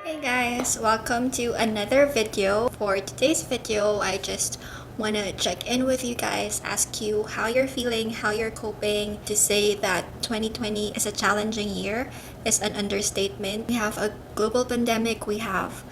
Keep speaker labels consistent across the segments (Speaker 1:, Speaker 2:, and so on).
Speaker 1: Hey guys, welcome to another video. For today's video, I just want to check in with you guys, ask you how you're feeling, how you're coping. To say that 2020 is a challenging year is an understatement. We have a global pandemic, we have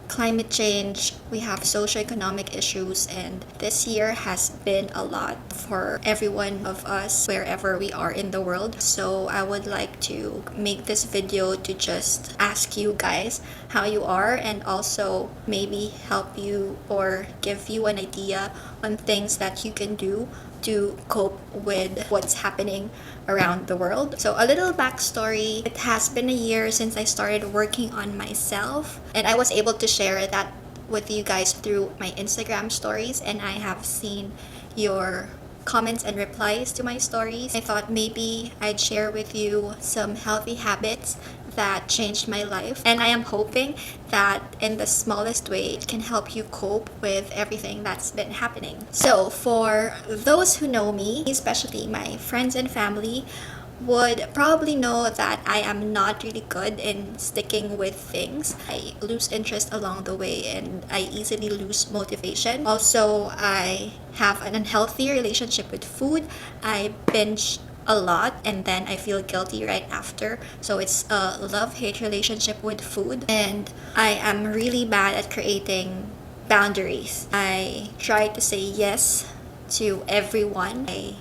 Speaker 1: climate change, we have socio-economic issues, and this year has been a lot for every one of us wherever we are in the world. So I would like to make this video to just ask you guys how you are, and also maybe help you or give you an idea on things that you can do to cope with what's happening around the world. So a little backstory: it has been a year since I started working on myself, and I was able to share that with you guys through my Instagram stories, and I have seen your comments and replies to my stories. I thought maybe I'd share with you some healthy habits that changed my life, and I am hoping that in the smallest way it can help you cope with everything that's been happening. So for those who know me, especially my friends and family, would probably know that I am not really good in sticking with things. I lose interest along the way, and I easily lose motivation. Also, I have an unhealthy relationship with food. I binge a lot and then I feel guilty right after. So it's a love-hate relationship with food, and I am really bad at creating boundaries. I try to say yes to everyone. I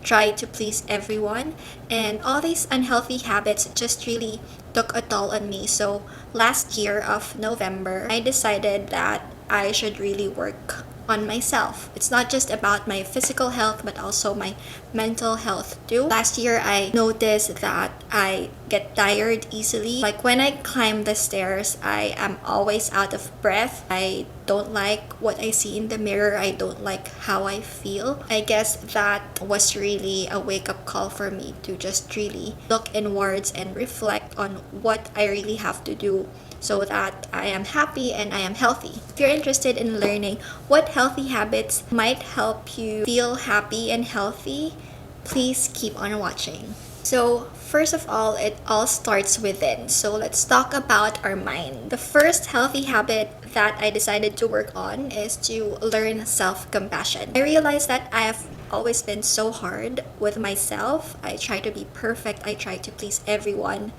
Speaker 1: try to please everyone, and all these unhealthy habits just really took a toll on me. So last year of November, I decided that I should really work on myself. It's not just about my physical health but also my mental health too. Last year I noticed that I get tired easily. Like when I climb the stairs, I am always out of breath. I don't like what I see in the mirror. I don't like how I feel. I guess that was really a wake-up call for me to just really look inwards and reflect on what I really have to do so that I am happy and I am healthy. If you're interested in learning what healthy habits might help you feel happy and healthy, please keep on watching. So first of all, it all starts within. So let's talk about our mind. The first healthy habit that I decided to work on is to learn self-compassion. I realized that I have always been so hard with myself. I try to be perfect. I try to please everyone,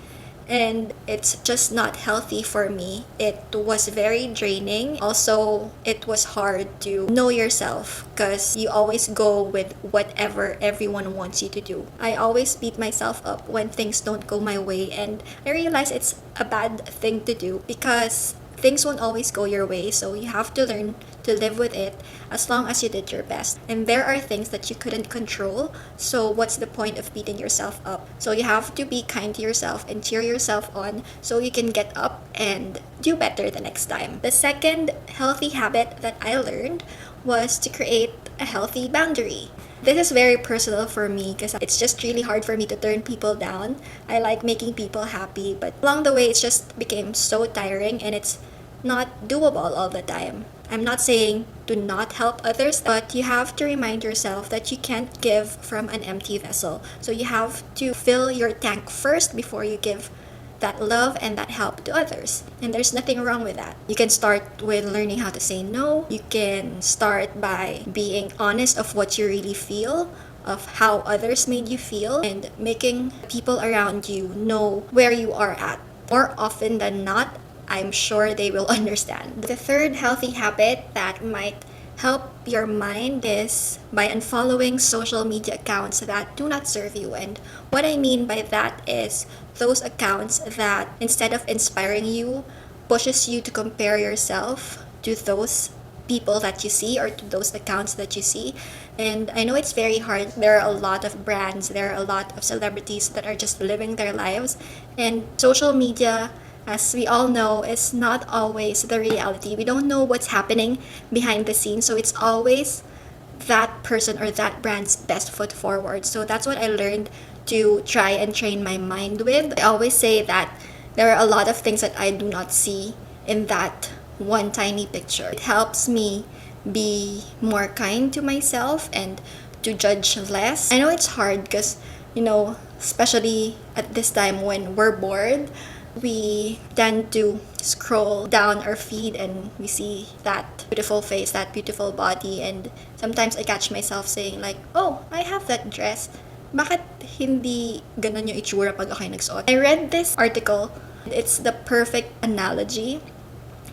Speaker 1: and it's just not healthy for me. It was very draining. Also, it was hard to know yourself because you always go with whatever everyone wants you to do. I always beat myself up when things don't go my way, and I realize it's a bad thing to do because things won't always go your way, so you have to learn to live with it as long as you did your best. And there are things that you couldn't control, so what's the point of beating yourself up? So you have to be kind to yourself and cheer yourself on so you can get up and do better the next time. The second healthy habit that I learned was to create a healthy boundary. This is very personal for me because it's just really hard for me to turn people down. I like making people happy, but along the way it just became so tiring and it's not doable all the time. I'm not saying do not help others, but you have to remind yourself that you can't give from an empty vessel. So you have to fill your tank first before you give that love and that help to others. And there's nothing wrong with that. You can start with learning how to say no. You can start by being honest of what you really feel, of how others made you feel, and making people around you know where you are at. More often than not, I'm sure they will understand. The third healthy habit that might help your mind is by unfollowing social media accounts that do not serve you. And what I mean by that is those accounts that, instead of inspiring you, pushes you to compare yourself to those people that you see or to those accounts that you see. And I know it's very hard. There are a lot of brands, there are a lot of celebrities that are just living their lives, and social media, as we all know, is not always the reality. We don't know what's happening behind the scenes, so it's always that person or that brand's best foot forward. So that's what I learned to try and train my mind with. I always say that there are a lot of things that I do not see in that one tiny picture. It helps me be more kind to myself and to judge less. I know it's hard because, especially at this time when we're bored, we tend to scroll down our feed and we see that beautiful face, that beautiful body, and sometimes I catch myself saying like, oh, I have that dress. Bakit hindi ganun yung itsura pag ako'y nagsuot? I read this article. It's the perfect analogy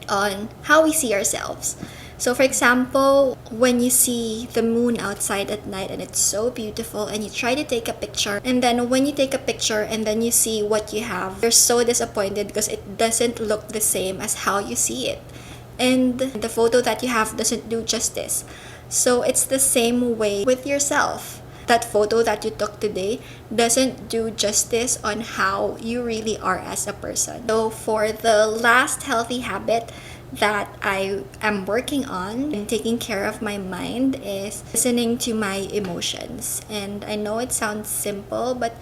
Speaker 1: on how we see ourselves. So for example, when you see the moon outside at night and it's so beautiful and you try to take a picture, and then when you take a picture and then you see what you have, you're so disappointed because it doesn't look the same as how you see it. And the photo that you have doesn't do justice. So it's the same way with yourself. That photo that you took today doesn't do justice on how you really are as a person. So for the last healthy habit that I am working on and taking care of my mind is listening to my emotions. And I know it sounds simple, but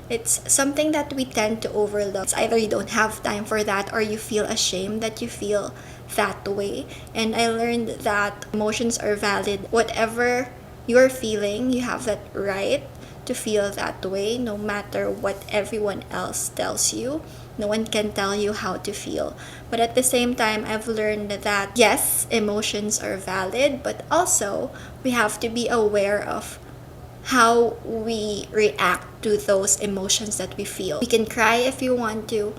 Speaker 1: it's something that we tend to overlook. It's either you don't have time for that or you feel ashamed that you feel that way. And I learned that emotions are valid. Whatever you're feeling, you have that right to feel that way, no matter what everyone else tells you. No one can tell you how to feel. But at the same time, I've learned that yes, emotions are valid, but also we have to be aware of how we react to those emotions that we feel. We can cry if you want to.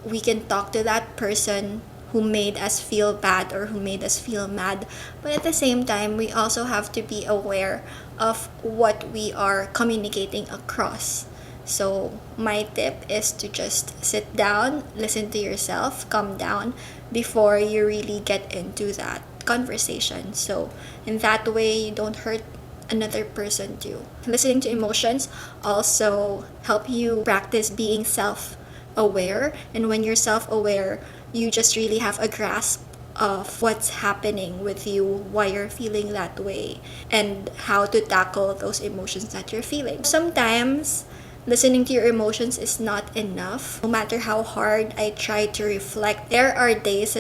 Speaker 1: We can talk to that person who made us feel bad or who made us feel mad. But at the same time, we also have to be aware of what we are communicating across. So my tip is to just sit down, listen to yourself, calm down before you really get into that conversation. So in that way, you don't hurt another person too. Listening to emotions also help you practice being self-aware. And when you're self-aware, you just really have a grasp of what's happening with you, why you're feeling that way, and how to tackle those emotions that you're feeling. Sometimes listening to your emotions is not enough. No matter how hard I try to reflect, there are days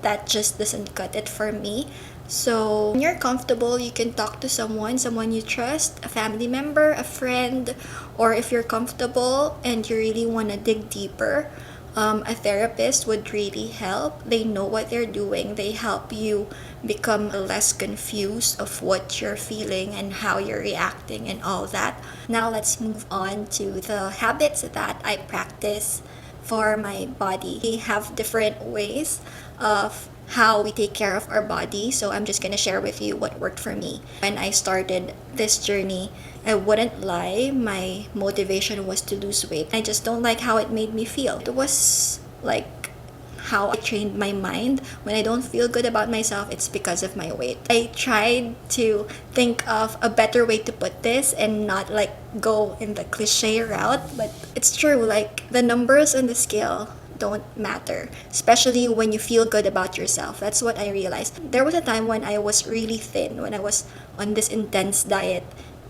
Speaker 1: that just doesn't cut it for me. So when you're comfortable, you can talk to someone you trust, a family member, a friend, or if you're comfortable and you really want to dig deeper, a therapist would really help. They know what they're doing. They help you become less confused of what you're feeling and how you're reacting and all that. Now let's move on to the habits that I practice for my body. We have different ways of how we take care of our body. So I'm just gonna share with you what worked for me. When I started this journey, I wouldn't lie, my motivation was to lose weight. I just don't like how it made me feel. It was like how I trained my mind. When I don't feel good about myself, it's because of my weight. I tried to think of a better way to put this and not like go in the cliche route, but it's true, like the numbers on the scale don't matter, especially when you feel good about yourself. That's what I realized. There was a time when I was really thin, when I was on this intense diet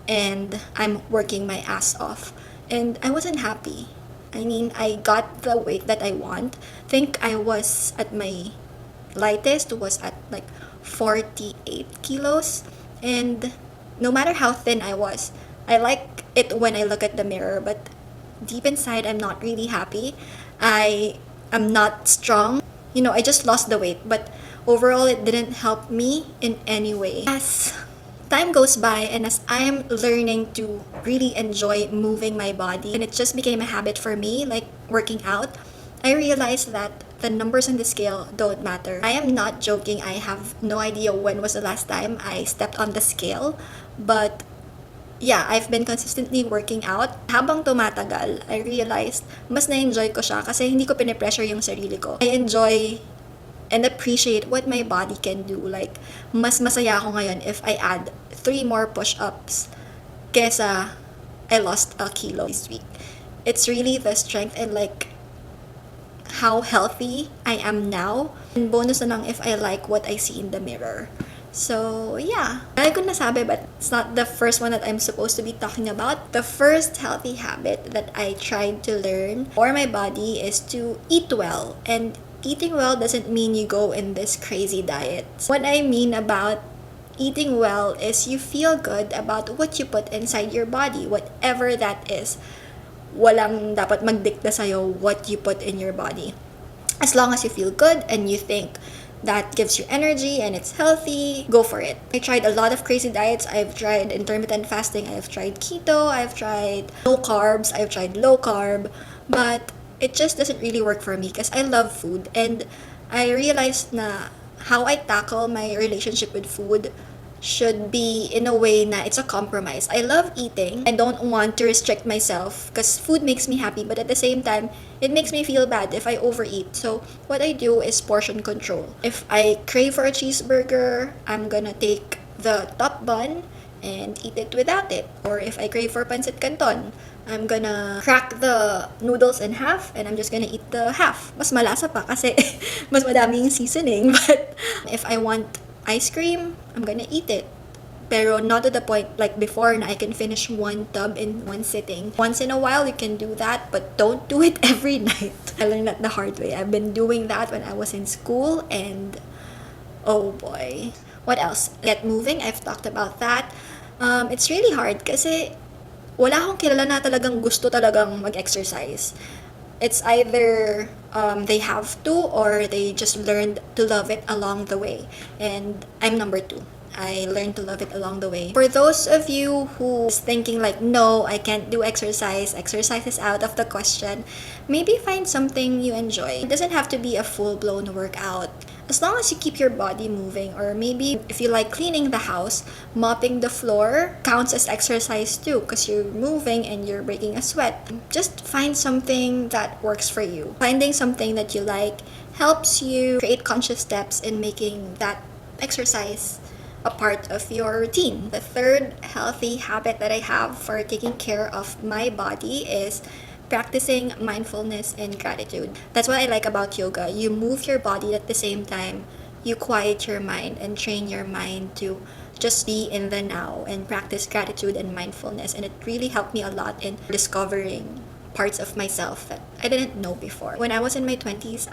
Speaker 1: and I'm working my ass off and I wasn't happy. I mean, I got the weight that I want. I think I was at my lightest was at like 48 kilos, and no matter how thin I was, I like it when I look at the mirror, but deep inside I'm not really happy. I am not strong. I just lost the weight, but overall it didn't help me in any way. As time goes by and as I am learning to really enjoy moving my body, and it just became a habit for me, like working out, I realized that the numbers on the scale don't matter. I am not joking. I have no idea when was the last time I stepped on the scale, but yeah, I've been consistently working out. Habang tumatagal, I realized mas na-enjoy ko siya kasi hindi ko pinipressure yung sarili ko. I enjoy and appreciate what my body can do. Like, mas masaya ako ngayon if I add 3 more push-ups kesa I lost a kilo this week. It's really the strength and like how healthy I am now. And bonus na lang if I like what I see in the mirror. So, yeah. I could nasabi, but it's not the first one that I'm supposed to be talking about. The first healthy habit that I tried to learn for my body is to eat well. And eating well doesn't mean you go in this crazy diet. What I mean about eating well is you feel good about what you put inside your body, whatever that is. walang dapat magdikta sa'yo what you put in your body. As long as you feel good and you think that gives you energy and it's healthy, go for it. I tried a lot of crazy diets. I've tried intermittent fasting, I've tried keto, I've tried no carbs, I've tried low carb, but it just doesn't really work for me because I love food, and I realized na how I tackle my relationship with food should be in a way na it's a compromise. I love eating. I don't want to restrict myself because food makes me happy, but at the same time, it makes me feel bad if I overeat. So what I do is portion control. If I crave for a cheeseburger, I'm gonna take the top bun and eat it without it. Or if I crave for pancit canton, I'm gonna crack the noodles in half and I'm just gonna eat the half. Mas malasa pa kasi mas madaming seasoning. But if I want ice cream, I'm gonna eat it. Pero not to the point like before na I can finish one tub in one sitting. Once in a while, you can do that, but don't do it every night. I learned that the hard way. I've been doing that when I was in school, and oh boy. What else? Get moving. I've talked about that. It's really hard kasi wala akong kilala na talagang gusto talagang mag-exercise. It's either they have to or they just learned to love it along the way. And I'm number two. I learned to love it along the way. For those of you who's thinking like, no, I can't do exercise is out of the question, maybe find something you enjoy. It doesn't have to be a full-blown workout. As long as you keep your body moving, or maybe if you like cleaning the house, mopping the floor counts as exercise too because you're moving and you're breaking a sweat. Just find something that works for you. Finding something that you like helps you create conscious steps in making that exercise a part of your routine. The third healthy habit that I have for taking care of my body is practicing mindfulness and gratitude. That's what I like about yoga. You move your body at the same time. You quiet your mind and train your mind to just be in the now and practice gratitude and mindfulness. And it really helped me a lot in discovering parts of myself that I didn't know before. When I was in my 20s,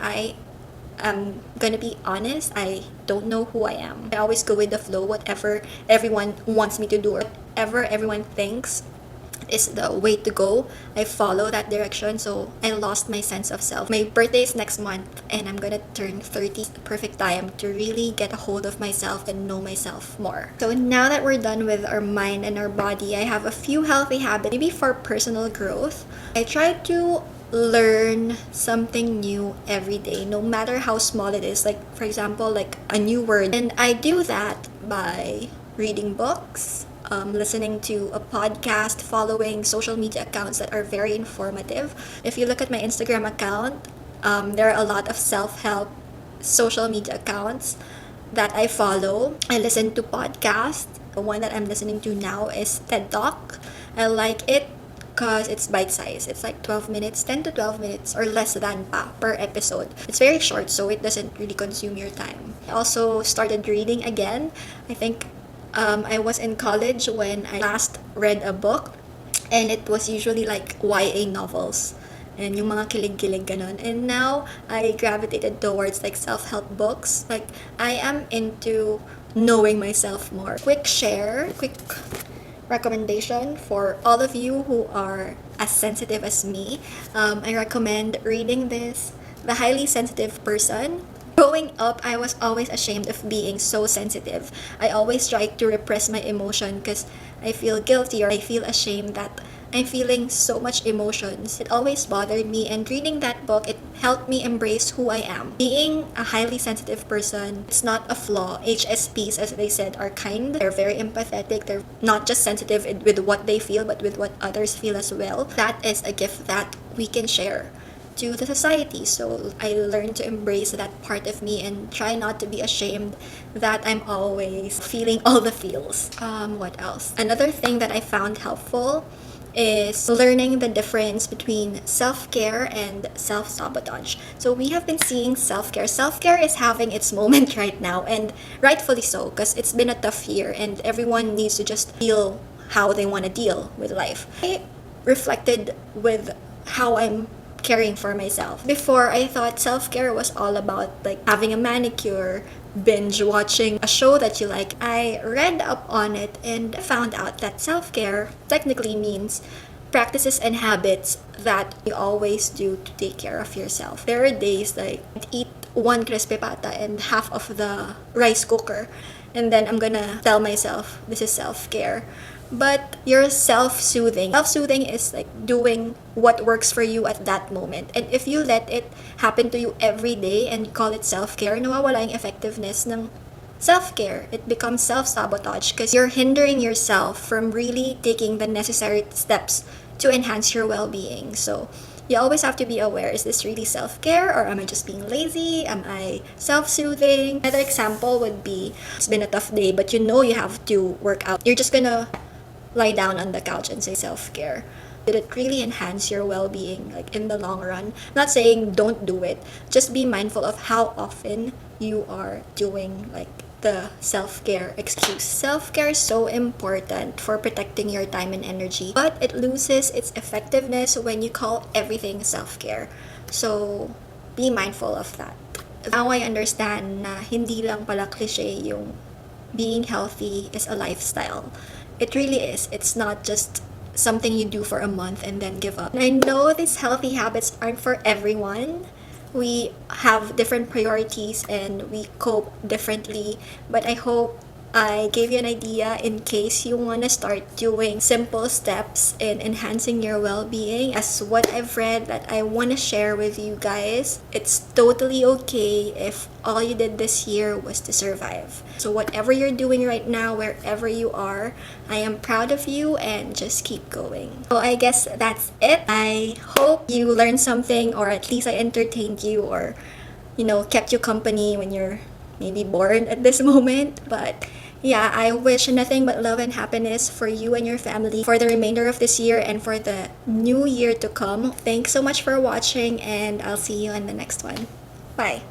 Speaker 1: I'm gonna be honest, I don't know who I am. I always go with the flow, whatever everyone wants me to do, or whatever everyone thinks is the way to go. I follow that direction, so I lost my sense of self. My birthday is next month, and I'm gonna turn 30. The perfect time to really get a hold of myself and know myself more. So now that we're done with our mind and our body, I have a few healthy habits, maybe for personal growth. I try to learn something new every day, no matter how small it is. Like, for example, like a new word. And I do that by reading books, listening to a podcast, following social media accounts that are very informative. If you look at my Instagram account, there are a lot of self-help social media accounts that I follow. I listen to podcasts. The one that I'm listening to now is TED Talk. I like it because it's bite-sized. It's like 12 minutes, 10 to 12 minutes or less than pa per episode. It's very short, so it doesn't really consume your time. I also started reading again. I think I was in college when I last read a book, and it was usually like YA novels and yung mga kilig-kilig ganon. And now I gravitated towards like self-help books. Like, I am into knowing myself more. Quick recommendation for all of you who are as sensitive as me. I recommend reading this, The Highly Sensitive Person. Growing up, I was always ashamed of being so sensitive. I always tried to repress my emotion because I feel guilty or I feel ashamed that I'm feeling so much emotions. It always bothered me, and reading that book, it helped me embrace who I am. Being a highly sensitive person, it's not a flaw. HSPs, as they said, are kind. They're very empathetic. They're not just sensitive with what they feel, but with what others feel as well. That is a gift that we can share to the society. So I learned to embrace that part of me and try not to be ashamed that I'm always feeling all the feels. What else? Another thing that I found helpful is learning the difference between self-care and self-sabotage. So we have been seeing self-care. Self-care is having its moment right now, and rightfully so, because it's been a tough year and everyone needs to just deal how they want to deal with life. I reflected with how I'm caring for myself. Before, I thought self-care was all about like having a manicure, binge watching a show that you like. I read up on it and found out that self-care technically means practices and habits that you always do to take care of yourself. There are days like I eat one crispy pata and half of the rice cooker, and then I'm gonna tell myself this is self-care. But you're self-soothing. Self-soothing is like doing what works for you at that moment. And if you let it happen to you every day and you call it self-care, nawawala yung effectiveness ng self-care. It becomes self-sabotage because you're hindering yourself from really taking the necessary steps to enhance your well-being. So you always have to be aware, is this really self-care or am I just being lazy? Am I self-soothing? Another example would be, it's been a tough day but you know you have to work out. You're just gonna lie down on the couch and say self-care. Did it really enhance your well-being like in the long run? Not saying don't do it, just be mindful of how often you are doing like the self-care excuse. Self-care is so important for protecting your time and energy, but it loses its effectiveness when you call everything self-care. So be mindful of that. Now I understand na hindi lang pala cliche yung being healthy is a lifestyle. It really is. It's not just something you do for a month and then give up. And I know these healthy habits aren't for everyone. We have different priorities and we cope differently, but I hope I gave you an idea in case you want to start doing simple steps in enhancing your well-being. As what I've read that I want to share with you guys, it's totally okay if all you did this year was to survive. So whatever you're doing right now, wherever you are, I am proud of you and just keep going. So I guess that's it. I hope you learned something, or at least I entertained you, or kept you company when you're maybe bored at this moment. But yeah, I wish nothing but love and happiness for you and your family for the remainder of this year and for the new year to come. Thanks so much for watching, and I'll see you in the next one. Bye.